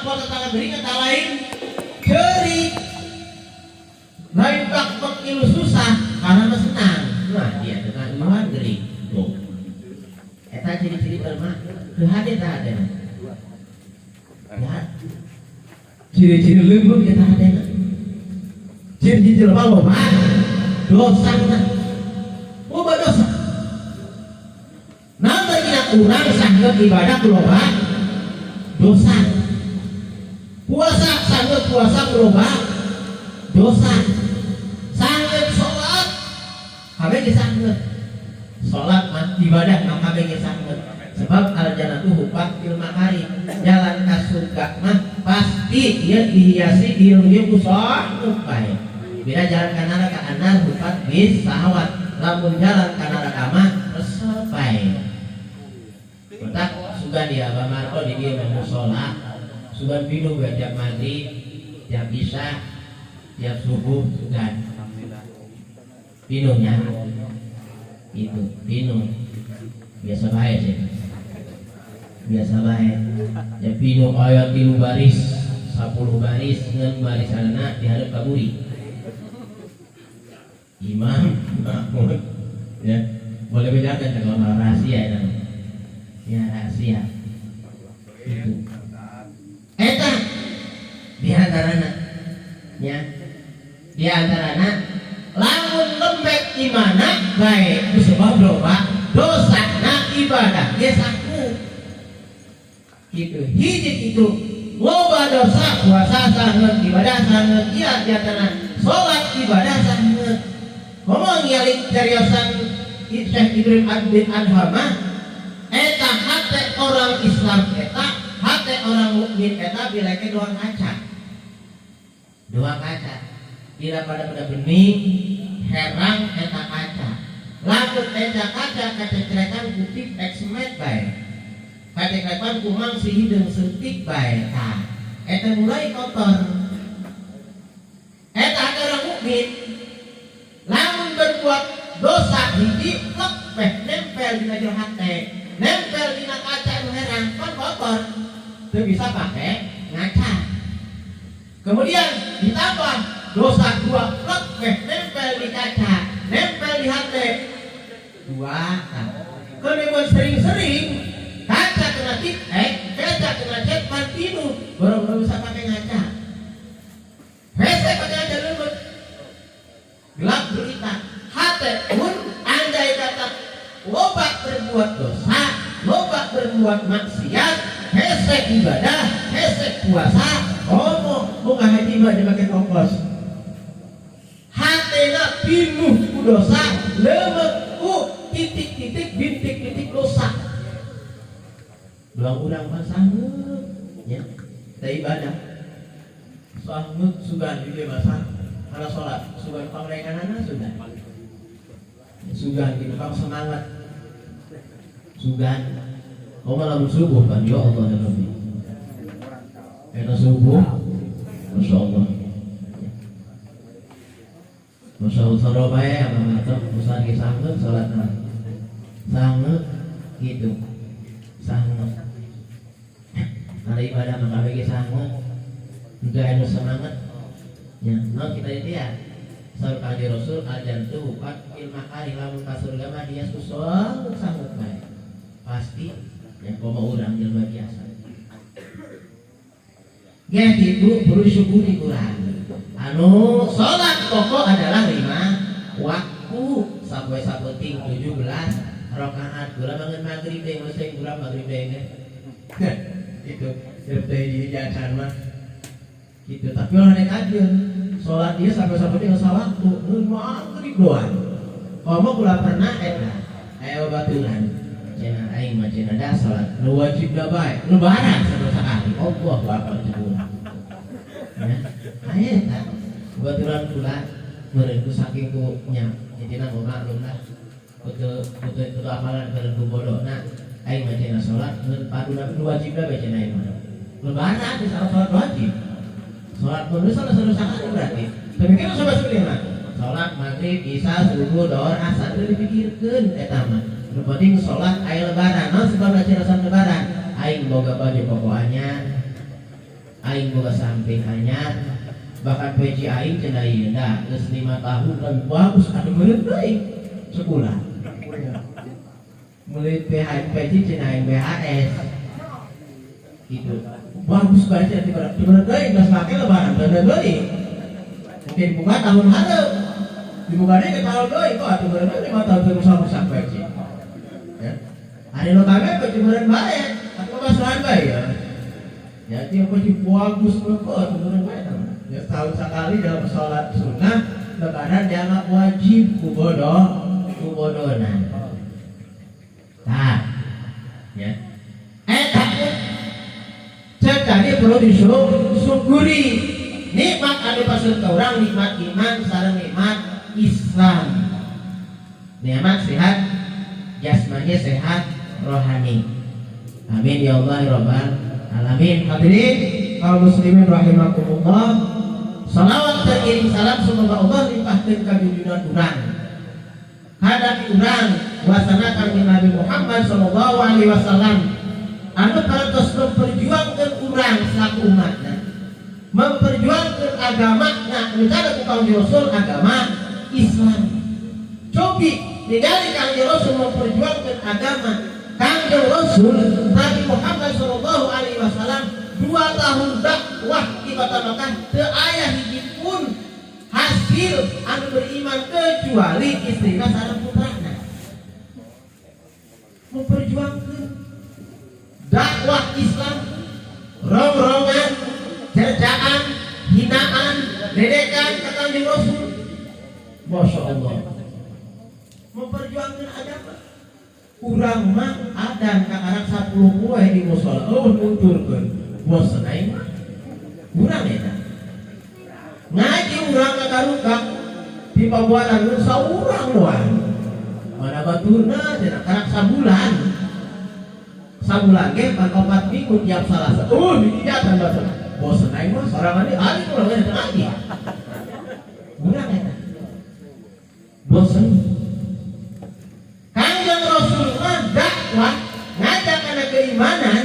poe tetangga gering eta lain geuring. Lain bak ilu susah karena mah senang. Nah, dia dengan iluan geuring. Tuh. Eta ciri-ciri mah teu hade tah hadena. Ya. Ciri-ciri leuweung eta hadena. Ciri-ciri loba dosana. Loba dosa. Namun dina urang sanggeut ibadah loba dosa. Puasa sanggeut puasa loba dosa. Sanggeut salat kabeh sanggeut. Salat mah ibadah mah kabeh sanggeut. Sebab al-jannatu hufatil makari. Jalan ka surga mah pasti ieu dihiasi dieu kusok bae. Bila jalan ka neraka anar hufat bis sahawat. Lamun jalan ka neraka mah resep bae. Betak sugan dia Abah Marto di dieu mah mushola. Sugan pinuh jam maghrib, jam isya, jam subuh sugan. Pinuhnya itu pinuh. Biasa bae sih. Biasa bae. Ya pinuh aya 3 baris, 10 baris, ngeun barisanna di hareup ka buri. Imam, makmum, ya boleh bedakan kalau rahasia itu, ya rahasia. Itu. Eta di antarana, ya di antarana, lamun lembek imana baik, sebab doa dosa na ibadah dia saku. Gitu, hiji itu loba dosa puasa sangat ibadah sangat iya di antarana, sholat ibadah sangat. Ngomong yalik cariyosan Syekh Ibrahim bin Adham eta hate orang Islam eta hate orang mukmin eta bilake dua kaca bila pada bening herang eta kaca lamun eta kaca kacecerekan kutip eksmet bae kacecerekan kumang si hideung seutik bae eta mulai kotor eta hate orang mukmin. Lamun berbuat dosa hiji lepeh nempel dina jero hate, nempel dina kaca anu herang kan kotor. Teu bisa pakai ngaca. Kemudian ditambah dosa dua lepeh nempel di kaca, nempel di hate. Dua. Kemudian sering-sering kaca kena titek, kaca kena cepat pinuh, baru bisa pakai ngaca. Hese pakai ngaca leuweut. Gelap gulita hate pun andai kata loba berbuat dosa, loba berbuat maksiat, hese ibadah, hese puasa, muka haji mah dipakai ongkos. Hatena pinuh ku dosa, leuweung ku titik-titik bintik-bintik dosa. Belang urang mah sanggeut nya teh ibadah. Sanggeut sugan di masa kalau sholat, sugan pangrekanana sudah. Sugan gitu, kamu semangat. Sugan. Kau malam subuh kan, ya Allah ya Rabbi. Kita subuh, Masya Allah. Masya Allah sarobaya apa ngatok, usaha kisahkan sholat sangat gitu, sangat. Ada ibadah mengkawe kisahkan, enggak ada semangat. Ya, nah kita itu ya saur kali Rasul ajan tuh bukan ilmu kali lamun ka surga mah dia susah sangat baik pasti yang koma urang jelema biasa ya itu perlu syukuri urang anu salat pokok adalah 5 waktu sampai sapeting 17 rakaat gula banget maghrib teh mesti gula maghrib teh itu teh di jajan mah gitu. Tapi orang yang kajian sholat dia sampai dia nggak waktu maghrib doang. Kalau kula pernah ayo baturan cina aing mah cina dah sholat nu wajib dah bae lebaran sekali Allah akbar cebulan ya ayo tak baturan kula meureun ku saking ku nya intina mah maklum lah kudu amalan bareng ku bodona aing mah cina sholat paduna nu wajib dah bae cina aing mah lebaran bisa sholat wajib. Sholat maghrib salah sekali berarti. Tapi kan sama sebenarnya. Sholat maghrib, isya, subuh, doa, asar itu dipikirkan. Eta mah. Nu penting sholat aya lebaran. Naon sebab cirasan lebaran? Aing boga baju kokoh anyar, aing boga samping anyar bahkan peci aing cenah ieu da geus 5 tahun dan bagus anu meureun deui sekolah mulai peci cenah aing BHS gitu bagus baca di mana deui geus make lebaran bener deui mungkin buka tahun hareup dibuka deui ke tahun deui kok atuh bener 5 tahun terus rusak peci ya hari nu kami peci meureun bae atuh masuhan bae ya ya tiap peci bagus kok meureun bae ya tahun sekali dalam sholat sunnah lebaran dianggap wajib kubodona nah ya takut cekali perlu disyukuri nikmat anu pasir ka urang nikmat iman sareng nikmat Islam nikmat sehat jasmani sehat rohani amin ya Allah ya rabbal alamin hadirin kaum muslimin rahimakumullah salawat teriring salam semoga Allah limpahkeun ka junjungan urang hadapi urang wasanakan Nabi Muhammad sallallahu alaihi wasallam anu parantos memperjuangkeun urang selaku umatna memperjuangkeun agamana misalnya ku Kangjeng Rasul agama Islam cobi ningali Kangjeng Rasul memperjuangkeun agama Kangjeng Rasul Nabi Muhammad sallallahu alaihi wasallam 2 tahun dakwah di kota Makkah teu aya hiji pun hasil anu beriman kecuali istrina sareng putrana memperjuangkeun dakwah Islam rong-rongan cercaan hinaan ledekan ka Kangjeng Rasul Masya Allah memperjuangkeun agama urang mah adan ka anak 10 poe di musala nuturkeun bosan aing mah urang eta ngaji urang kakaruka di pabuaran nu saurang doang mana baturna cenah karak sabulan ge 4 minggu tiap Salasa dijatan bahasa bosan aing mah sorangan deui ali urang eta ngaji urang eta bosan Kangjeng Rasul mah dakwah ngajak kana keimanan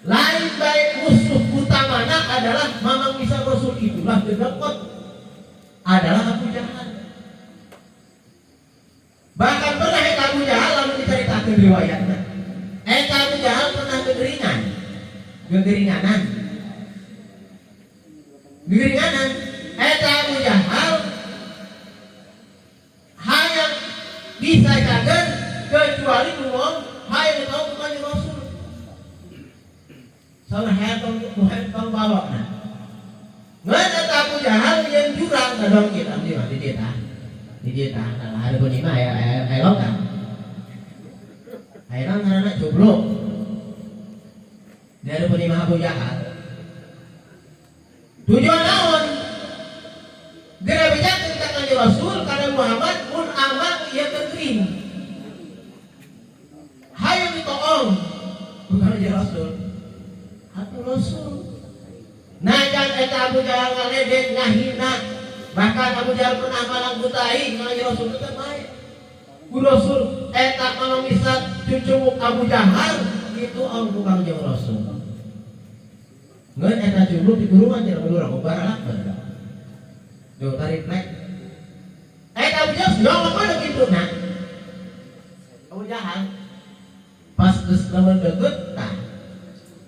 lain baik musuh utamana adalah mamang misal Rasul itulah dekat adalah Abu Jahal bahkan pernah Abu Jahal lalu diceritakan riwayatnya Abu Jahal pernah gegeringanan Abu Jahal hayang bisa jagan kecuali ngomong hayang tahu bukan Rasul soalnya hayang tahu bawa nggak Abu Jahal yang jurang kadang kita di dia nah hari bunyi mah ayah lokal ayah anak jomblo dari bunyi mah Abu Jahal tujuan naon gara bijak tentang Kanjeng Rasul karena Muhammad pun amat ia terkering hayang ditoong bukan Kanjeng Rasul atau Rasul najan eta Abu Jahal ngaledek ngahina bahkan Abu Jahal pernah malang butai Kanjeng Rasul tetap baik ku Rasul eta kalau misal cucunguk Abu Jahal itu ang bukan Kanjeng Rasul ngeun eta cucuk di kurungan cenah urang baralak bener do tarik naik eta Abu Jahal nyolong mana kitu nah Abu Jahal pas geus lamun deukeut tah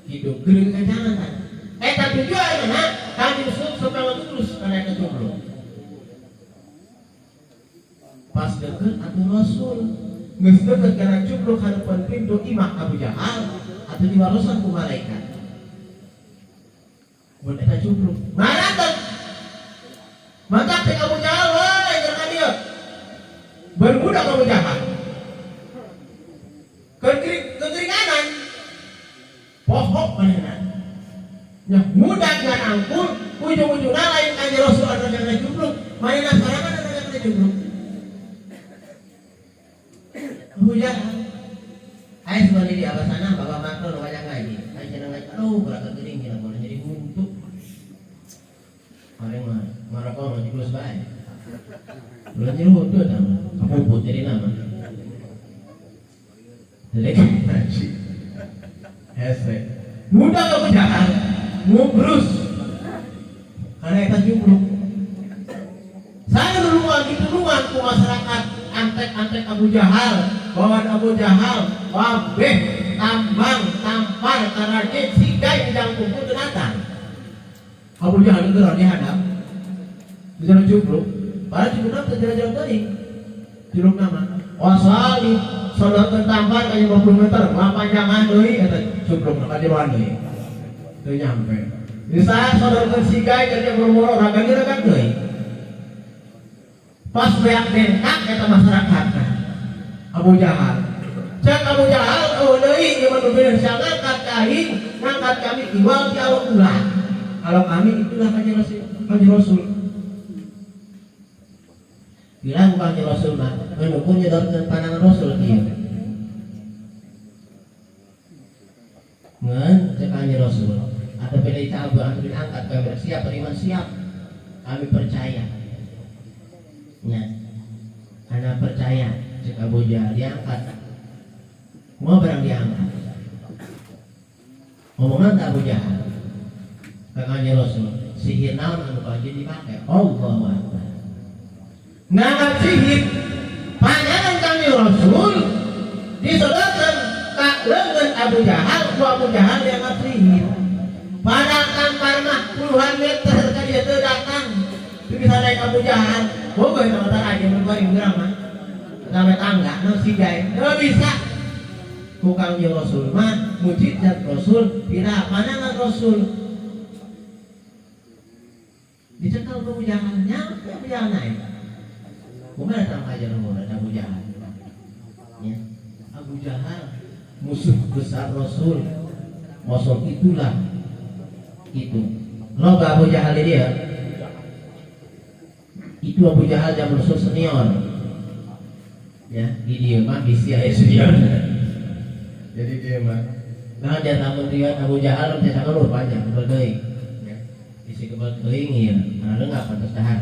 hidup geureung kajangan eta tujuanna Kanjeng Rasul supaya terus kana eta jomblo pas deukeut atuh Rasul geus deukeut kana jomblo hadapan pintu imah Abu Jahal atuh diwarosan ku malaikat mun eta jomblo maratot mantap teh Abu Jahal wae jeung dia berbudak Abu Jahal kegeringanan pohok manehna nya mudah ngan angkul ujung-ujungna lain Kanjeng Rasul anu kana jomblo manehna sarangan anu kana jomblo Abu Jahal aya sebenarnya di abah sana bapak makro nu ngajak ngaji aya cenah ngaji aduh berat geuning cenah boleh jadi buntu are mah marako nu dikulus bae belum jadi buntu tah kapuput jadi nama jadi ngaji hese mudah Abu Jahal ngubrus karena eta jubluk. Saya duluan ku masyarakat antek Abu Jahal, bawan Abu Jahal, wabeh, tambang, tampar, tarajit, sigai, bidang kumpul denatan. Abu Jahal itu dihadap, bisa jubluk, para jubluk terjalan tadi, jubluk nama. Wasali, saudara tertampar kayak 50 meter, panjangan doi, eta jubluk nama jeruan doi, itu nyampe. Bisa saudara tersigai kerja buru-buru, ragan doi. Pas beak bengkak eta masyarakat Abu Jahal. Cek Abu Jahal oh deui ieu mah bener ngangkat kain, ngangkat kami iwal ti Allah ulah. Kalau kami itulah kanjeng Rasul. Bilang kanjeng Rasul mah mendukung nyedorkeun pandangan Rasul kieu. Ngan cek kanjeng Rasul. Ada pilih tabu anu diangkat kami siap beriman siap. Kami percaya. Ya, anak percaya cek Abu Jahal diangkat, mau barang diangkat. Ngomongan tak Abu Jahal, kakaknya Rasul, sihir naon anu kaji dipakai, Allahu Akbar. Ngangkat sihir, panjangan kami Rasul, disodorkan kak lengan Abu Jahal, Abu Jahal diangkat sihir. Padahal tampar mah puluhan meter kaji itu datang, bisa naik Abu Jahal. Bogoy teman-teman aja berbaring berama sampai tangga no si jai nggak bisa bukan Rasul mah mujizat Rasul tidak pandangan Rasul dicekal Abu Jahal nyampe Abu Jahal naik bukan datang aja nomor Abu Jahal ya Abu Jahal musuh besar Rasul Rasul itulah itu lo Abu Jahal ini ya itu Abu Jahal zaman Rasul senior ya di dia mah bisi aya senior jadi dia mah nah dia tamun riwayat Abu Jahal mencetak ulur panjang kebal teuing ya bisi kebal teuing ieu anu enggak pantes dahar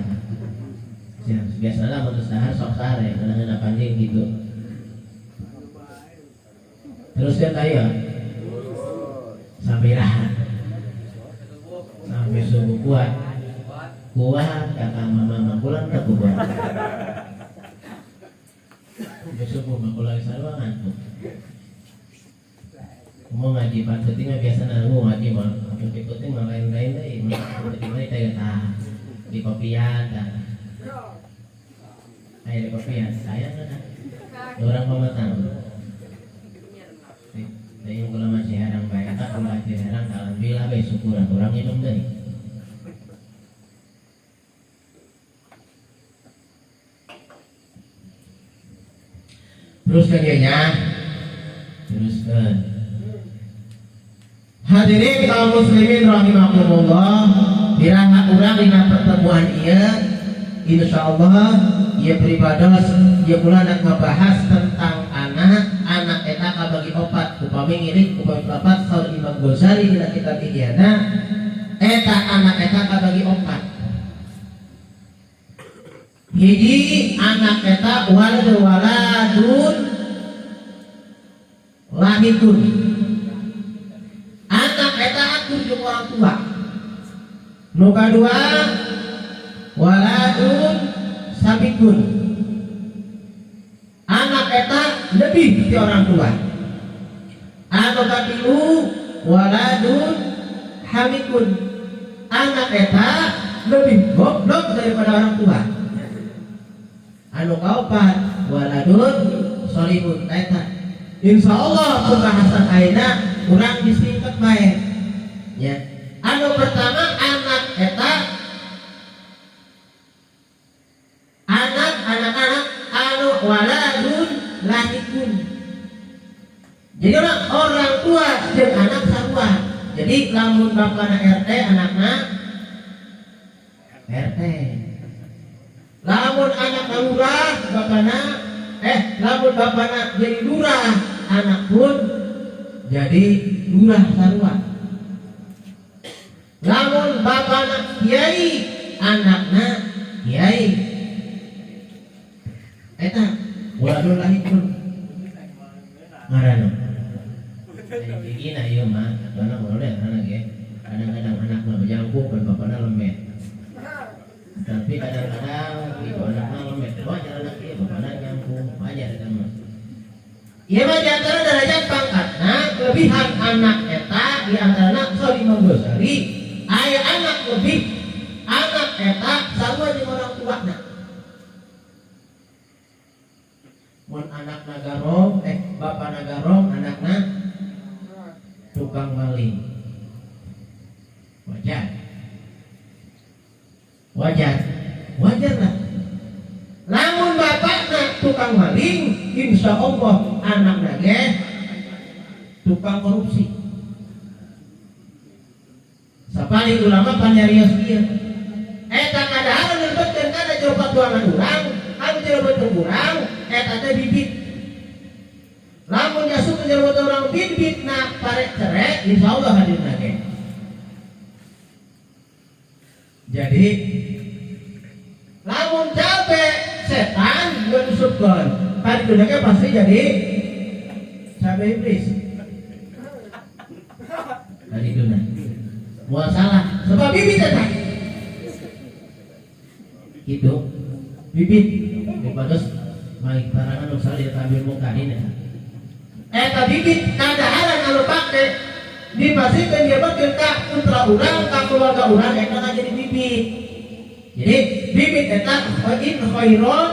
ya biasana pantes dahar sok sare kadang-kadang panjang gitu terus kan aya sampai rahat sampai subuh kuat kata mama pulang tak kuat besok mau pulang sarwa ngantuk mau ngaji panceting biasa nanggu ngaji mah ikutin mah lain-lain deh di mana kayak di kopian di kopian saya kan orang pematang saya kalau masih harang bayar tak kalau masih harang alhamdulillah besok kurang minum deh. Teruskan dianya, teruskan. Hadirin kaum muslimin rahimakumullah, biraha urang dina pertemuan ieu, insyaallah ieu pribados ieu kula nak ngabahas tentang anak eta kabagi opat, upami ngiring upami papat saur Imam Ghazali dina kitab Ihyana, eta anak eta kabagi opat. Hiji anak eta waladun lahikun. Anak eta akur jeung orang tua. Nu kadua waladun sabikun. Anak eta lebih ti orang tua. Anu katilu waladun hamikun. Anak eta lebih goblok daripada orang tua. Anu kaopat waladun solihun eta insyaallah pembahasan ayeuna urang disingkat bae ya. Anu pertama anak eta anak-anak anu waladun lahikun. Jadi orang tua jeung anak sarua. Jadi lamun bapana RT anakna RT. Lamun anak lurah bapana lamun bapana jadi lurah anak pun jadi lurah sarua. Lamun bapana kiai anakna kiai eta waladun lahikun ngaranna. Jadi ieu mah karena boleh karena ge kadang-kadang Ieu mah di antara derajat pangkatna kelebihan anak eta di antara Imam Ghazali aya anak lebih anak eta sarua jeung orang tuana. Mun anak nagarong bapak nagarong anakna tukang maling. Wajar lah. Namun bapakna tukang maling, insya Allah anakna ge tukang korupsi. Sapali ulama panyarios ieu. Eta kadaharan nyebutkeun kana jero patuangan urang, anu jero beuteung urang, eta teh bibit. Lamun nyasuk jero beuteung urang bibitna parek cerek, insyaallah hadirna ge. Jadi lamun capek setan nusupkeun, parikeun ge pasti jadi cabe iblis. Parikeun. Moal salah, sebab bibit eta. Gitu. Bibit dipados maik barangan nu sali tampil muka dina. Eta bibit kadaharan anu pake dipasikeun dia bakeun ka putra urang, ka keluarga urang eta jadi bibit. Jadi bibit eta in khairon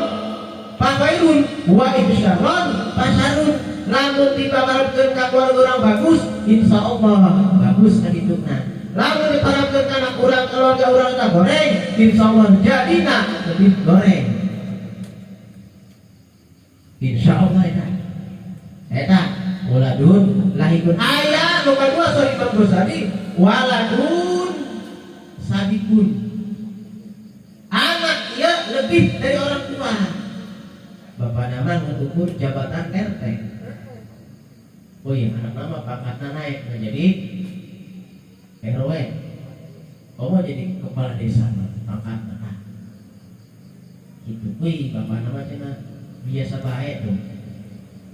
fa khairun wa in syarron fa syarrun. Lamun dipamarepkeun ka keluarga urang bagus, insyaallah bagus kadituna. Lamun diparepkeun ka anak urang keluarga urang tak goreng, insyaallah jadina lebih goreng. Insyaallah eta waladun lahikun aya nu kadua sorry Imam Ghazali waladun sabikun. Anak ieu lebih dari orang tua. Bapak nama ngukur jabatan RT. Oh iya, anak nama pangkatna naik menjadi RW. Oh mau jadi kepala desa pangkatna. Gitu. Wih, bapak nama cenah biasa baik tuh.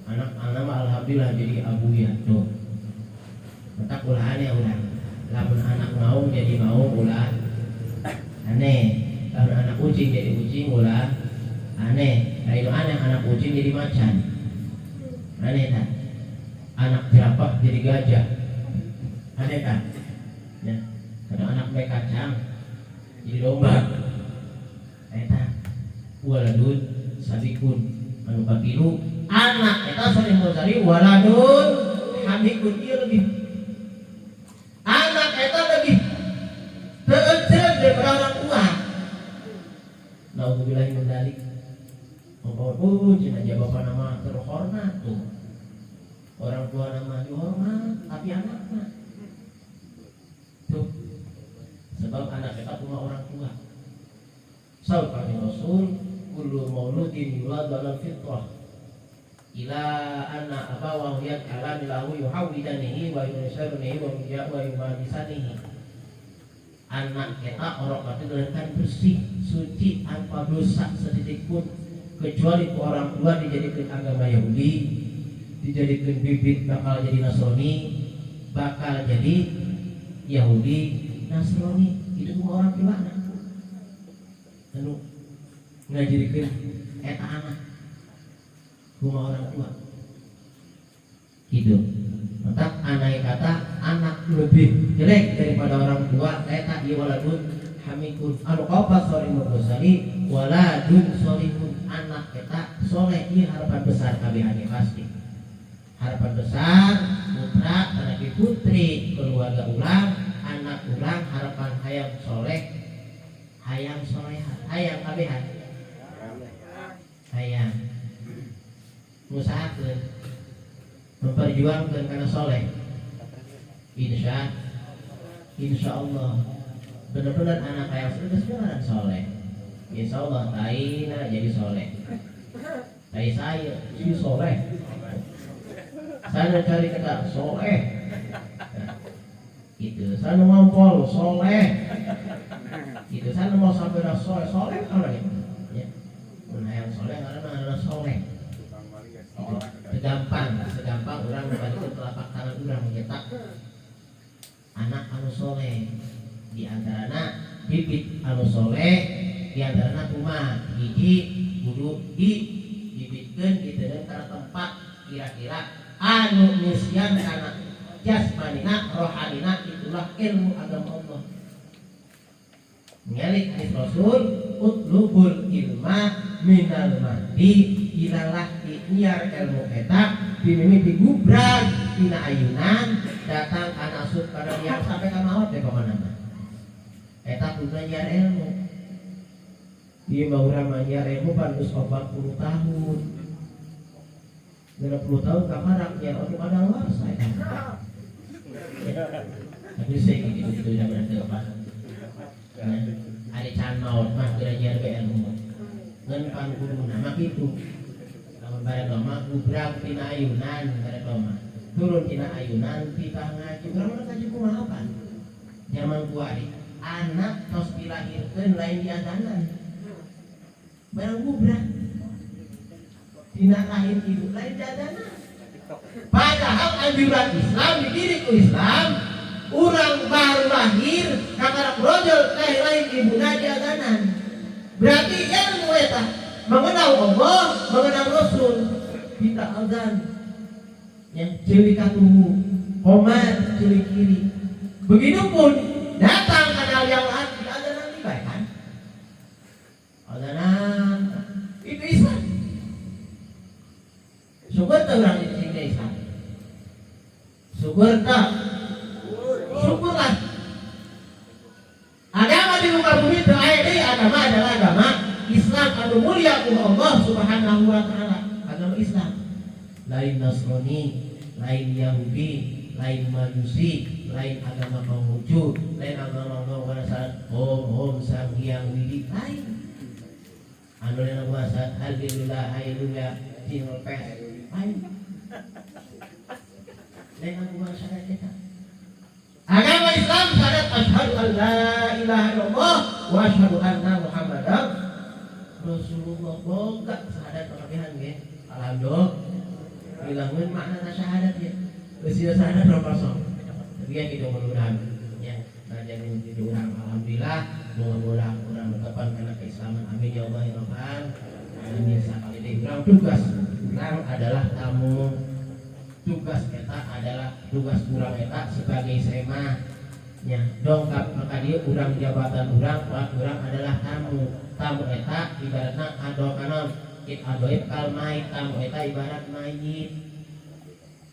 Anak alhamdulillah jadi abuya tuh. Mata kulahannya urang. Lamun anak mau jadi mau ulah aneh. Lamun anak kucing jadi kucing ulah aneh. Nah itu aneh anak kucing jadi macan. Aneh tak? Anak jerapah jadi gajah. Aneh tak? Ya. Kadang anak baik kacang jadi domba. Eta waladun sabikun anu kapilu anak eta sering Ghazali waladun hamikun ieu lebih anak eta lebih teuceun daripada orang tua. Nauzubillah min dzalik. Cenah bapak nama terhormat tuh. Orang tua nama dihormat tapi anaknya tuh. Sebab anak kita punya orang tua. Sabqani Rasul kullu mauludin yuladu ala fitrah ila anna abawahu yad'alani lahu yuhawidanihi wa yunasirunihi wa yumadisanihi. Anak kita orang kata dilahirkan bersih, suci, tanpa dosa setitik pun, kecuali orang tua dijadikan agama Yahudi, dijadikan bibit bakal jadi Nasrani, bakal jadi Yahudi, Nasrani. Itu semua orang tua anak. Lalu ngajirikan eta anak rumah orang tua gitu. Maka anak kata anak lebih jelek daripada orang tua eta ieu waladun hamikun anu qafas sorry Ghazali waladun solihun anak eta soleh ieu harapan besar kabehane pasti. Harapan besar putra anak putri keluarga urang anak urang harapan hayang soleh hayang soleha hayang kabehan hayang ngusahakeun memperjuangkan karena soleh insya Allah benar-benar anak hayang sudah soleh insya Allah taina jadi soleh tai saya si soleh sana cari kata soleh itu sana ngompol soleh itu sana mau sampai dah soleh kalau itu ya yang soleh karena soleh segampang orang membantu telapak tangan orang menyetak anak anu soleh di antarana bibit anu soleh di antarana kumaha hiji kudu dibibitkeun di karena tempat kira-kira anu nisyan kana jasmanina rohanina itulah ilmu agama Allah. Ngelik hadis Rasul utlubul ilma minal mahdi ilalah inyar ilmu eta dimimiti gubran tina ayunan datang kana sud kada yang sampai ka maot teh pamana eta kudu nyiar ilmu. Ieu mah urang nyiar ilmu pan geus 40 tahun. 60 tahun kamarang nyiar ilmu ada luar saya. Tapi saya gitu ya berarti apa? Ada can maut mah kira-kira ilmu ngan pangkuruna mah kitu lamun bareng mah gubrang tina ayunan bareng mah turun tina ayunan pitah ngaji urang mah ngaji kumaha pan zaman kuari anak tos dilahirkeun lain diadanan bareng gubrang tina lahir ibu lain diadanan padahal anjuran Islam dididik ku Islam urang baru lahir kakara brojol lain ibuna diadanan. Berarti ilmu eta mengenal Allah, mengenal Rasul kita azan yang ciri katuhu komat ciri kiri. Begitupun datang kenal yang lain di adanan dibaik kan? Adanan itu Islam. Syukur tak orang di sini Islam. Syukur tak? Syukurlah. Agama di muka bumi terakhir agama adalah agama Islam anu mulia ku Allah Subhanahu wa taala. Agama Islam. Lain Nasrani, lain Yahudi, lain Majusi, lain agama Konghucu, lain agama Konghucu, Om Sang Hyang Widi, lain. Anu yang kuasa Alhamdulillah Jinul Pes, lain. Lain agama syariat kita. Agama Islam syarat asyhadu an la ilaha illallah wa asyhadu anna Muhammadar Rasulullah. Boga syahadat pakabehan ge. Alhamdulillah. Bilangkeun makna syahadat ya. Geus ieu syahadat rong kosong. Tapi ya kitu mudah-mudahan ya. Najan kitu urang alhamdulillah mudah-mudahan urang tepan kana keislaman. Amin ya Allah ya Rabbal alamin. Sakali deui urang tugas urang adalah tamu. Tugas eta adalah tugas urang eta sebagai sema nya dongkap maka dia urang jabatan urang adalah tamu eta ibaratna adokanon it adoib kal mait tamu eta ibarat mayit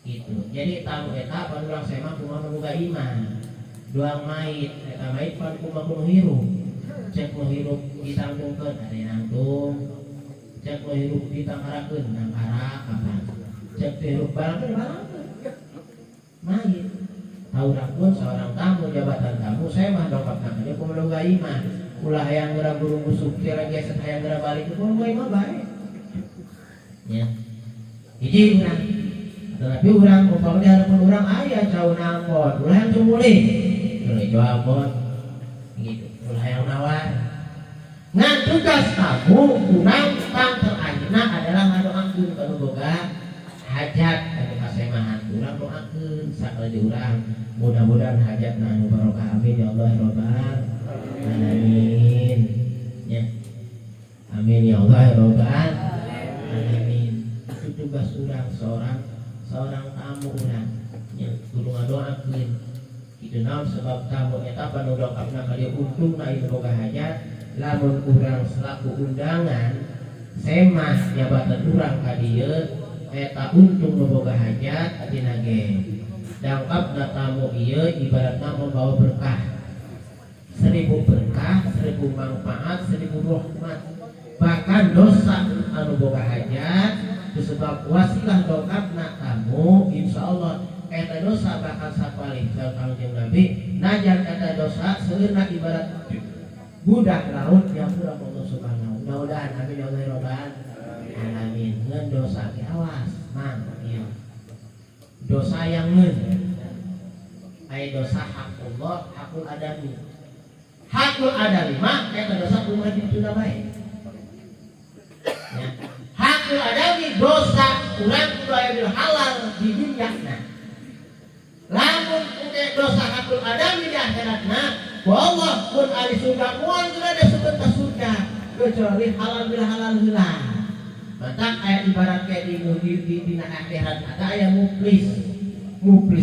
gitu. Jadi tamu eta pan urang sema kumaha boga iman doang mait eta mait pan kumaha kudu hirup cek nu hirup ditanggungkeun ada nangtung cek nu hirup ditangkarakeun nangkara kapan cek hirup barang mayit tahu pun seorang tamu jabatan tamu saya mah dongkap nama dia kumaha boga iman ulah hayang geura guru busuk tira geus hayang geura balik kumaha boga iman bae ya hiji urang tetapi urang upama di hadapan urang aya cauna angkot ulah yang cumulih ulah jauh angkot gitu ulah yang nawar ngan tugas tamu urang pang terakhirna adalah ngadoakeun kana boga hajat anu kasemahan urang doakeun sakali urang mudah-mudahan hajatna anu barokah amin ya Allah ya Rabbal alamin ya amin ya Allah ya Rabbal alamin. Itu tugas urang seorang tamu urang nya kudu ngadoakeun kitu naon sebab tamu eta panu dongkapna ka dieu untungna ieu boga hajat lamun urang selaku undangan semah jabatan urang ka dieu eta untung boga hajat atina ge dangkapna tamu ieu ibaratna membawa berkah 1000 berkah 1000 manfaat 1000 rahmat bahkan dosa anu boga hajat disebab wasilah dongkapna tamu insyaallah eta dosa bakal sapalih sareng Nabi najan eta dosa seueurna ibarat budak laut yang urang Allah Subhanahu mudah-mudahan amin ya Allah ya Rabbal alamin. Ngeun dosa ge awas mang ieu dosa yang ngeun aya dosa hakullah hakul adami mah eta dosa kumaha ditunda bae ya hakul adami dosa urang kudu aya halal di dunyana lamun engke dosa hakul adami di akhiratna ku Allah pun ari surga moal geus ada sebentar surga kecuali halal bil halal heula maka kayak ibarat kayak di akhirat ada aya muflis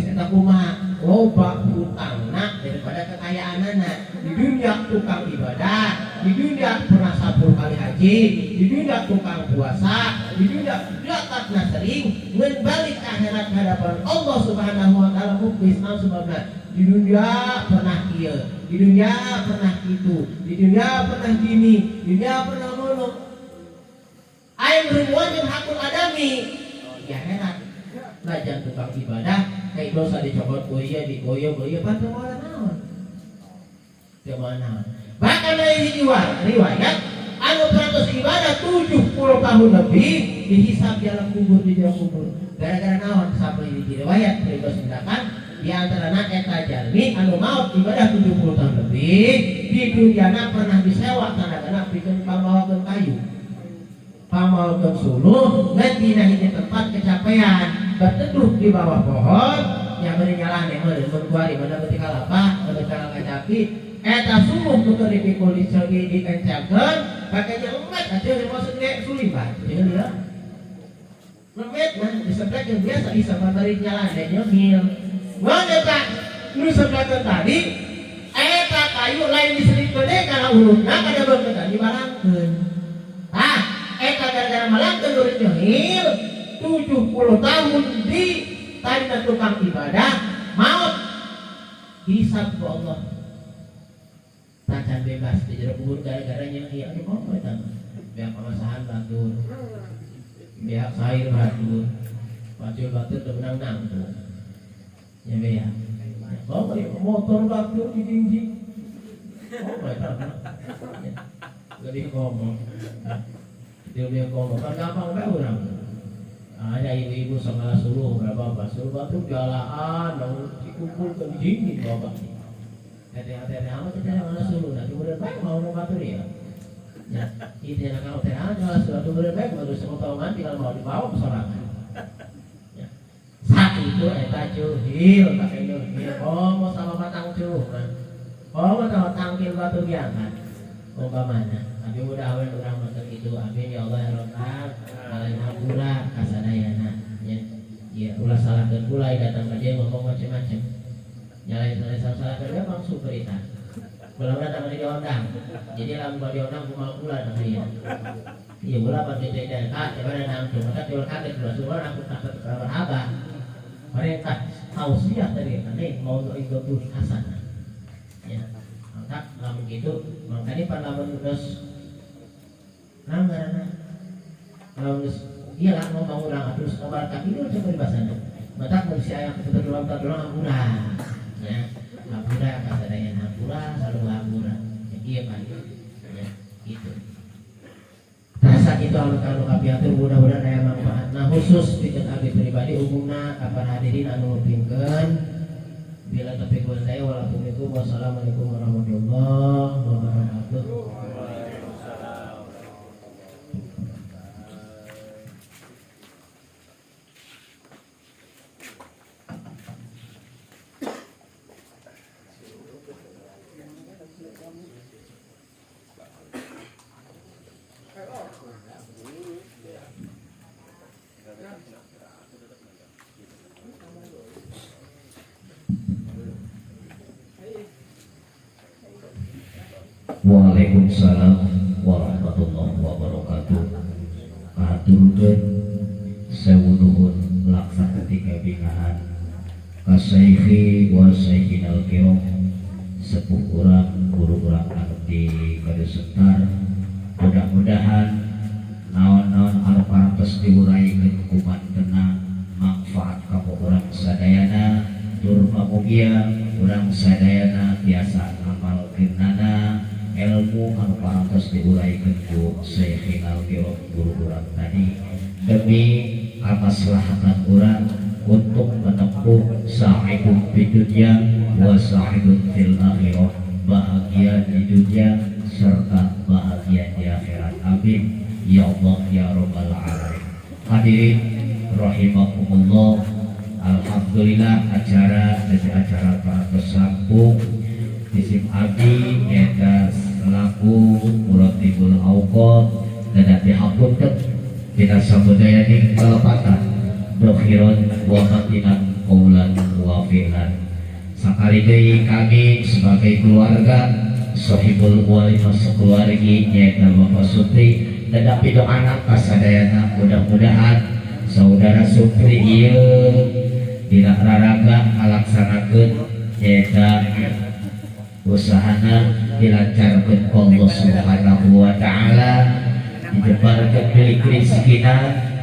eta kumaha loba hutangna daripada kekayaanana. Di dunia tukang ibadah, di dunia pernah 10 kali haji, di dunia tukang puasa, di dunia takna sering ngan balik ke akhirat hadapan Allah Subhanahu wa taala muflis sebabna di dunia pernah kieu, di dunia pernah kitu, di dunia pernah gini, di dunia pernah ngono. Aing ribuan yang hakul adami di akhirat lajan tukang ibadah kayak dosa dicopot goya digoyo pada orang naon gimana bahkan dari riwayat anu peratus ibadah 70 tahun lebih dihisab dalam kubur di dalam kubur gara-gara naon sampai di riwayat dari sendakan di antara eta jalmi anu maut ibadah 70 tahun lebih di dunia pernah disewa tanda-tanda bikin pamawakeun kayu pamawakeun suluh nanti di tempat kecapean berteduh di bawah pohon yang bernyalah nih berkuari pada ketika lapah ketika kacapi eta suluh nuker dipikul dikencakeun pakai lemet aja dimaksud kayak suliban jadi dia lemet nah diseblek yang biasa bisa materi nyalah deh nyemil mana tak nu sebelakeun tadi eta kayu lain diselipkeun deui kana urutna kada beungeun dibalangkeun eta gara-gara malangkeun urut nyemil 70 tahun di tanda tukang ibadah maut hisab ku Allah tacan bebas di jero kubur gara-gara yang iya anu apa eta biar pamasahan batur biar sair batur pacul batur teu menang nangtu ya be ya bawa motor batur di dinding oh eta gede ngomong dia ngomong kan gampang bae urang ada ibu-ibu sama suruh berapa suruh batu jalaan lalu dikumpul ke dinding bapak tete-tete amat tete mana suruh nanti bener baik mau batu dia ya itu yang kalau tete aja suatu bener baik baru semua tahu mati kalau mau dibawa ke sorangan ya satu itu eta cuhil pakai cuhil mau sama batang cuh mau tahu tangkil batu diangkat umpamanya tapi mudah-mudahan orang macam itu amin ya Allah ya Rabbal alamin hampura kasadayana ya ulah salahkeun pula datang ka dia ngomong macam-macam nyalain salah kerja bang superita ulah datang di diundang jadi lamun diundang kumaha pula da dia iya ulah pasti teh ka daripada nangtung maka tiul kaget ulah suruh aku takut abah mereka tausiah tadi ane mau ikut hasan ya maka lamun gitu makanya pada lamun terus nanggarana lamun iya lah mau bangun terus kabar kaki itu coba dibahasana maka mesti ayah kebetulan hampura ya hampura kasadaya hampura selalu hampura ya iya kan ya gitu rasa itu anu kapiatur mudah-mudahan aya manfaat nah khusus pikeun abdi pribadi umumna kapan hadirin anu pingkeun bila tapi kuliah saya wassalamualaikum warahmatullahi wabarakatuh. Waalaikumsalam warahmatullahi wabarakatuh. Aturkeun sewuduhun laksa ketika bingahan kasaikhi wa sayyidinal kiram sepuh urang guru urang anu di kadesentar mudah-mudahan naon-naon anu parantos diuraykeun ku mantena manfaat ka urang sadayana tur pamugia urang sadayana tiasa ngamalkeun ilmu anu parantos diuraykeun ku Syekhina Al-Kiram guru urang tadi demi kamaslahatan urang untuk menempuh sa'idun fid dunya wa sa'idun fil akhirah bahagia di dunia serta bahagia di akhirat amin ya Allah ya rabbal alamin. Hadirin rahimakumullah, alhamdulillah acara parantos rampung isim abdi nyata selaku muratibul auqat dan dihapunkeun tina sabudaya ning kalepatan dohiron wa batinan qaulan wa fi'lan. Sakali deui kami sebagai keluarga sahibul walimah sekeluargi nyaeta Bapak Supri tetapi doana kasadayana mudah-mudahan saudara Supri ieu dina raraga ngalaksanakeun nyaeta usahana dilancarkeun Allah Subhanahu wa taala, dijebarkeun bilik rezekina,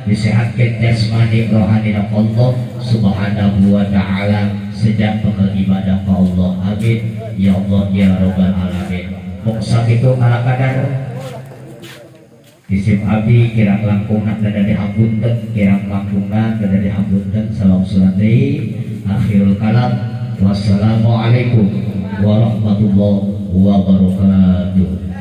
disehatkeun jasmani rohanina Allah Subhanahu wa taala sejak beribadah ke Allah. Amin ya Allah ya rabbal alamin. Mongsa kitu ala kadar isim abi kirang langkungna dada dihampunten, kirang langkungna dada dihampunten. Salam surat deui akhirul kalam. Wassalamualaikum warahmatullahi wabarakatuh.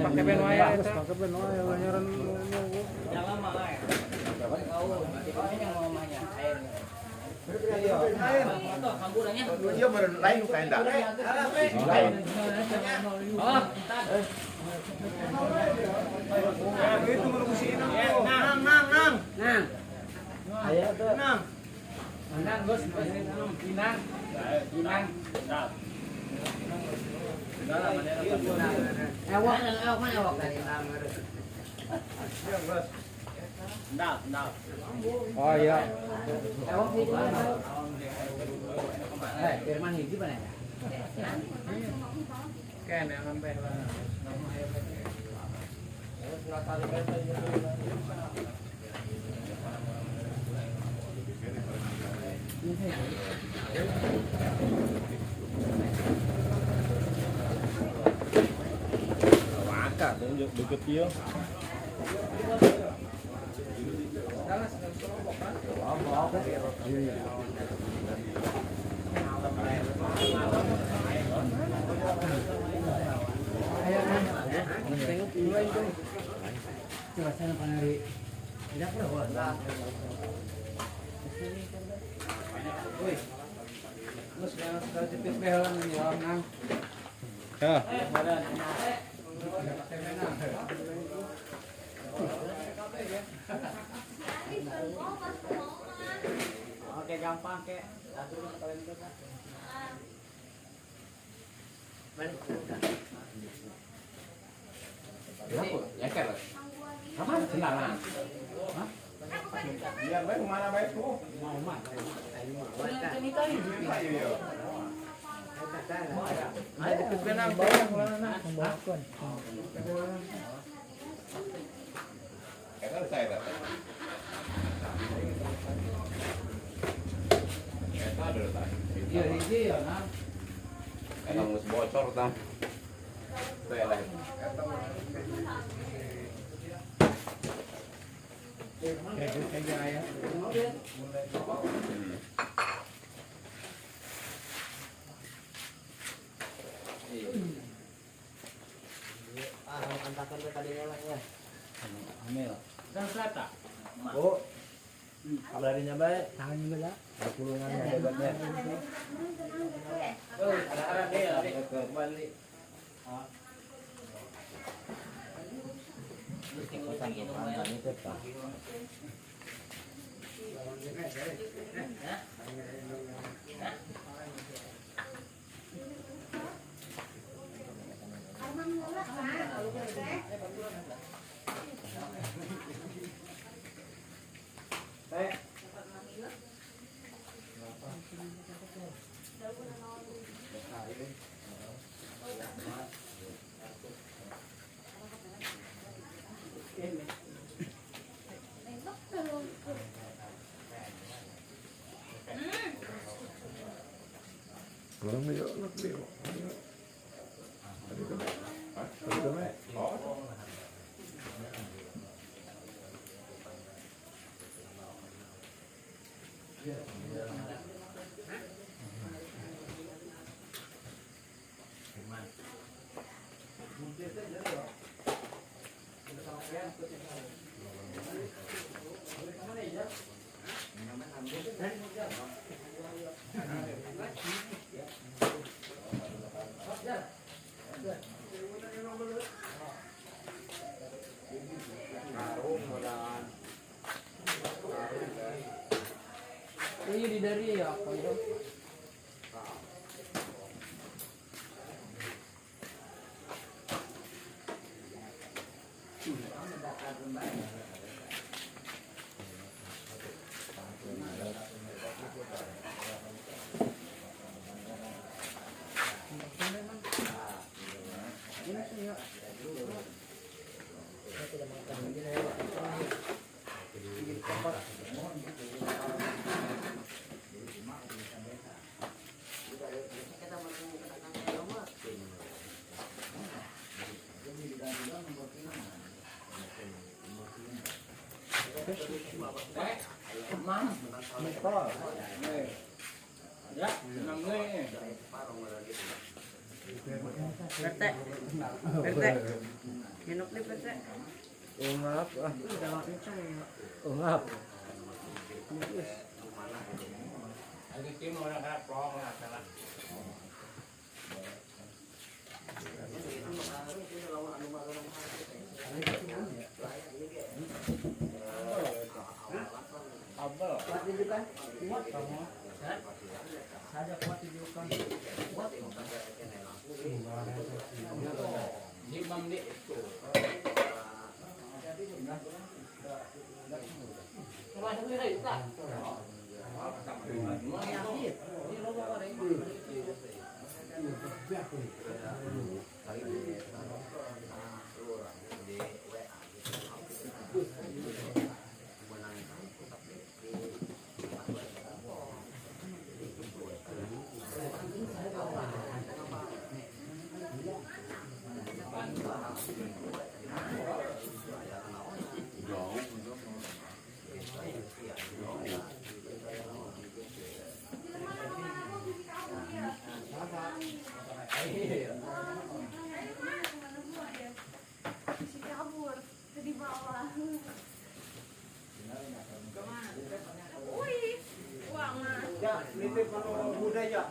Pakai pen wae, pakai pen wae nyaran. Yang lama ya. Iya meren lain kayak enggak. Lain. Oh, Ya gitu menunggu si Inang. Nang. Nang. Ayo tuh. Nang. Nang, Gus. Inang. Inang. Ewok mana ewok tadi? Ndap. Oh iya. Ewok itu mana? Firman hiji mana? Kan yang sampai lah. Waka tunjuk deket dia. Coba sana panari. Tidak pernah. Woi. Mus yang sekali tipis behelan ini orang nang. Ya. Oke gampang ke. Ya kan. Apa? Silakan. Hah? Biar baik mana baik tuh. Mau mah. Ada deket benang bayang mana? Kan saya dapat. Eta ada tadi. Iya, hiji ya, Nang. Eta geus bocor tam. Teh lah. Kayak ayah. Antakan ke tadi lah ya. Amel. Dan selata. Oh. Kabarnya baik. Tangan juga lah. Pulungan hebatnya. Oh, ada dia, balik. Orang dia nak beli. Ada kan? Oh. Ini di dari ya, kalau Ya, nang gue. Perte. Perte. Minum nih perte. Ungap ah. Udah makan saya. Ungap. Lagi tim orang harap plong lah salah. Abel. Kuat di depan. Kuat kamu. Saja kuat di depan. Kuat. Imam di. Coba dulu deh, Kak. Kabur di bawah. Uang mas. Ya, nitip kalau budaya.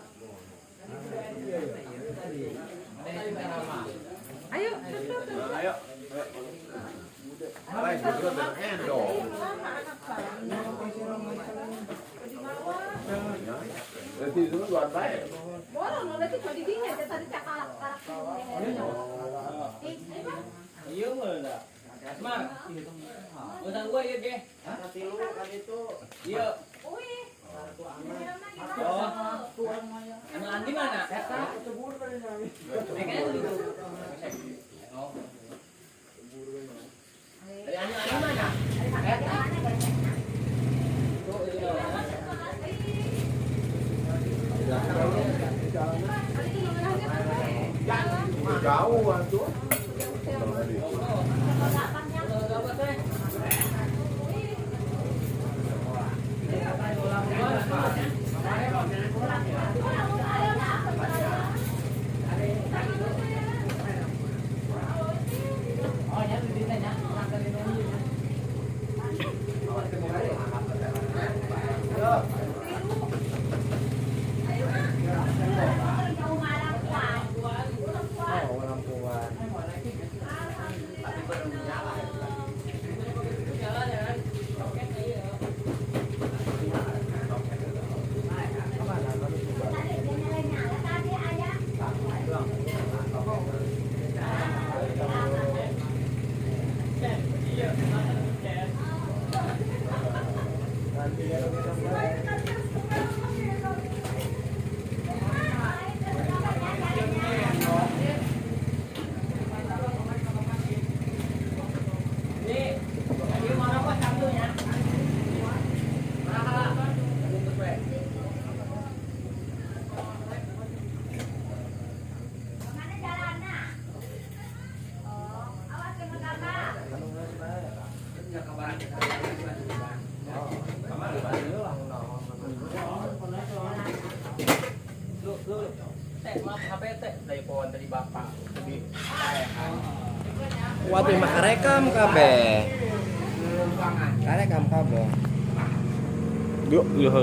Ayo. Ayo. Baik, berdua terendor. Berarti itu luar baik. Bolong, nanti kalau di sini aja tadi cakap. Iya mah. Asmar. Usah gua ieu ge. Nanti lu kan itu Iya. Wih. Oh. Anu Andi mana? cebur kan ini. Pengen dulu. Oh. Dari Andi mana? Tuh itu. Jauh tuh. Waduh mah karekam kabeh. Karekam kabeh. Yuk, yuk,